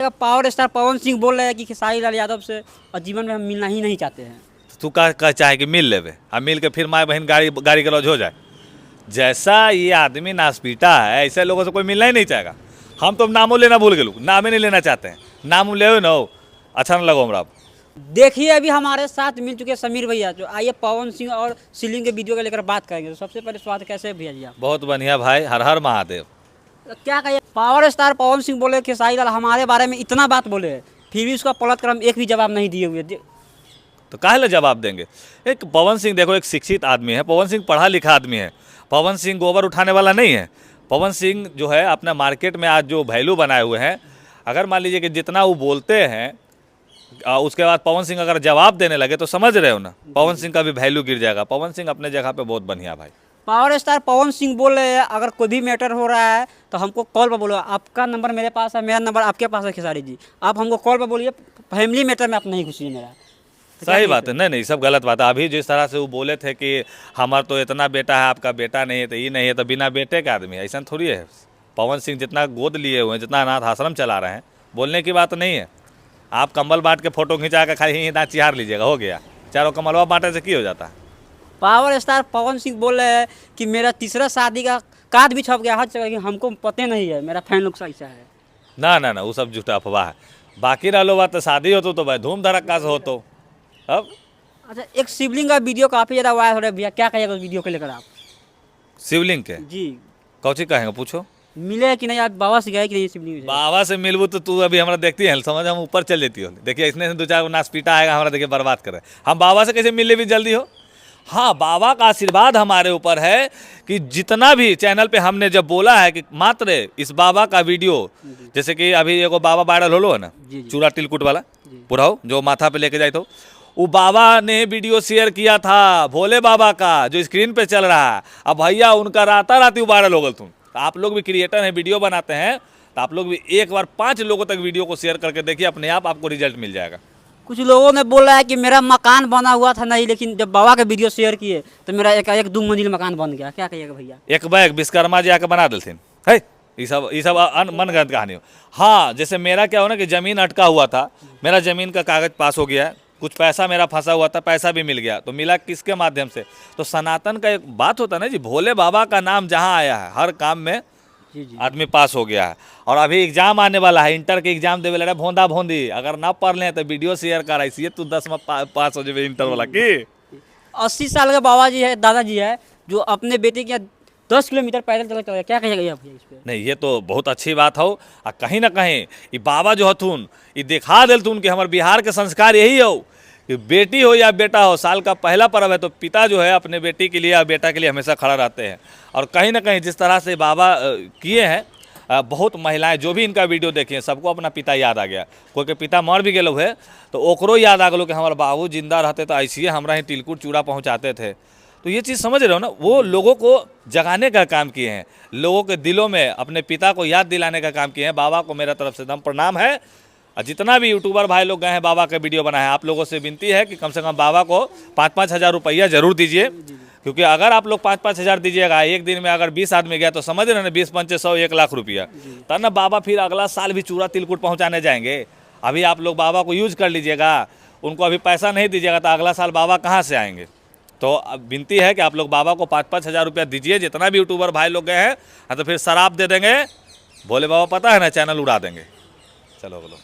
Power star Pawan Singh बोल रहे हैं कि खेसारी लाल यादव से और जीवन में हम मिलना ही नहीं चाहते हैं। तू का चाहे कि मिल लेवे, अब मिल के फिर माँ बहन गाड़ी गलौज हो जाए। जैसा ये आदमी नासपीटा है ऐसे लोगों से कोई मिलना ही नहीं चाहेगा। हम तो नामों लेना भूल गए, नामे नहीं लेना चाहते हैं। नाम ले ना हो, अच्छा ना लगो हमरा। देखिए अभी हमारे साथ मिल चुके समीर भैया, जो आइए पवन सिंह और सीलिंग के वीडियो को लेकर बात करेंगे। तो सबसे पहले स्वागत कैसे भैया जी आप? बहुत बढ़िया भाई, हर हर महादेव। तो क्या कहिए, पावर स्टार पवन सिंह बोले खेसारी लाल हमारे बारे में इतना बात बोले, फिर भी उसका पलट कर हम एक भी जवाब नहीं दिए हुए। तो काहे ला जवाब देंगे? एक पवन सिंह देखो, एक शिक्षित आदमी है, पवन सिंह पढ़ा लिखा आदमी है। पवन सिंह गोबर उठाने वाला नहीं है। पवन सिंह जो है अपना मार्केट में आज जो वैल्यू बनाए हुए हैं, अगर मान लीजिए कि जितना वो बोलते हैं उसके बाद पवन सिंह अगर जवाब देने लगे तो समझ रहे हो ना, पवन सिंह का भी वैल्यू गिर जाएगा। पवन सिंह अपने जगह पे बहुत बढ़िया भाई। पावर स्टार पवन सिंह बोल रहे हैं अगर कोई भी मैटर हो रहा है तो हमको कॉल पर बोलो। आपका नंबर मेरे पास है, मेरा नंबर आपके पास है खेसारी जी, आप हमको कॉल पर बोलिए। फैमिली मैटर में आप नहीं घुसिए मेरा। तो सही बात है। नहीं सब गलत बात है। अभी जिस तरह से वो बोले थे कि हमारा तो इतना बेटा है, आपका बेटा नहीं है, तो ये नहीं है, तो बिना बेटे का आदमी है, ऐसा थोड़ी है। पवन सिंह जितना गोद लिए हुए हैं, जितना अनाथ आश्रम चला रहे हैं, बोलने की बात नहीं है। आप कंबल बांट के फोटो खिंचा के खाली ही दाँत चिहार लीजिएगा, हो गया। चारों कंबलवा बांटे से की हो जाता है। पावर स्टार पवन सिंह बोल रहे हैं कि मेरा तीसरा शादी का कार्ड भी छप गया हर जगह, हमको पता नहीं है, मेरा फैन लोग ऐसा है। ना वो सब झूठा अफवाह है। बाकी रहो बात तो शादी हो तो भाई धूम धड़क्का से हो तो अब। अच्छा, एक शिवलिंग का वीडियो काफ़ी ज़्यादा वायरल हो रहा है भैया, क्या कहिएगा उस वीडियो को लेकर आप? शिवलिंग के जी कौची कहेंगे पूछो। मिले कि नहीं, आप बाबा से गए कि नहीं शिवलिंग? बाबा से मिलबू तो तू अभी हमारा देखती है, समझ हम ऊपर चल देती हो। देखिए इसने से 2-4 नासपीटा आएगा हमारा, देखिए बर्बाद करे। हम बाबा से कैसे मिलने भी जल्दी हो। हाँ, बाबा का आशीर्वाद हमारे ऊपर है कि जितना भी चैनल पे हमने जब बोला है कि मात्र इस बाबा का वीडियो, जैसे कि अभी एगो बाबा वायरल होलो है ना, चूड़ा तिलकुट वाला पूरा हो जो माथा पे लेके जाए, तो वो बाबा ने वीडियो शेयर किया था भोले बाबा का जो स्क्रीन पे चल रहा है। अब भैया उनका राताराती वायरल हो गल। तुम तो आप लोग भी क्रिएटर हैं, वीडियो बनाते हैं, तो आप लोग भी एक बार 5 लोगों तक वीडियो को शेयर करके देखिए, अपने आप आपको रिजल्ट मिल जाएगा। कुछ लोगों ने बोला है कि मेरा मकान बना हुआ था नहीं, लेकिन जब बाबा का वीडियो शेयर किए तो मेरा एक 2 मंजिल मकान बन गया। क्या कहिएगा भैया? एक बैग विश्वकर्मा जी आके बना देते है। ये सब मनगढ़ंत कहानी हो। हाँ, जैसे मेरा क्या हो ना कि ज़मीन अटका हुआ था, मेरा ज़मीन का कागज़ पास हो गया है, कुछ पैसा मेरा फंसा हुआ था, पैसा भी मिल गया। तो मिला किसके माध्यम से? तो सनातन का एक बात होता है ना जी, भोले बाबा का नाम जहाँ आया है हर काम में जी आदमी पास हो गया है। और अभी एग्जाम आने वाला है, इंटर के एग्जाम देवे लगा भोंदा भोंदी, अगर ना पढ़ लें तो वीडियो शेयर कर ऐसी तू 10 में पास हो जाए इंटर वाला की। 80 साल के बाबा जी है, दादाजी है, जो अपने बेटे के 10 किलोमीटर पैदल चल गया। क्या कहिएगा भैया इस पर? नहीं, ये तो बहुत अच्छी बात हो। और कहीं ना कहीं ये बाबा जो हथुन ये दिखा देलथुन कि हमारे बिहार के संस्कार यही हो कि बेटी हो या बेटा हो, साल का पहला पर्व है तो पिता जो है अपने बेटी के लिए या बेटा के लिए हमेशा खड़ा रहते हैं। और कहीं ना कहीं जिस तरह से बाबा किए हैं, बहुत महिलाएं जो भी इनका वीडियो देखी हैं सबको अपना पिता याद आ गया। कोई के पिता मर भी गए है तो ओकरो याद आ गलो कि हमारे बाबू जिंदा रहते तो ऐसे हमारा ही तिलकुट चूड़ा पहुँचाते थे। तो ये चीज़ समझ रहे हो ना, वो लोगों को जगाने का काम किए हैं, लोगों के दिलों में अपने पिता को याद दिलाने का काम किए हैं। बाबा को मेरा तरफ से दम प्रणाम है। और जितना भी यूट्यूबर भाई लोग गए हैं बाबा का वीडियो बनाए हैं, आप लोगों से विनती है कि कम से कम बाबा को 5-5 हज़ार रुपया जरूर दीजिए। क्योंकि अगर आप लोग 5-5 हज़ार दीजिएगा, एक दिन में अगर 20 आदमी गया तो समझ रहे ना, 20-5 100 1 लाख रुपया, तब ना बाबा फिर अगला साल भी चूड़ा तिलकुट पहुँचाने जाएंगे। अभी आप लोग बाबा को यूज कर लीजिएगा, उनको अभी पैसा नहीं दीजिएगा तो अगला साल बाबा कहाँ से आएंगे। तो अब विनती है कि आप लोग बाबा को 5-5 हज़ार रुपया दीजिए। जितना भी यूट्यूबर भाई लोग गए हैं तो फिर शराब दे देंगे, भोले बाबा पता है ना, चैनल उड़ा देंगे। चलो बोलो।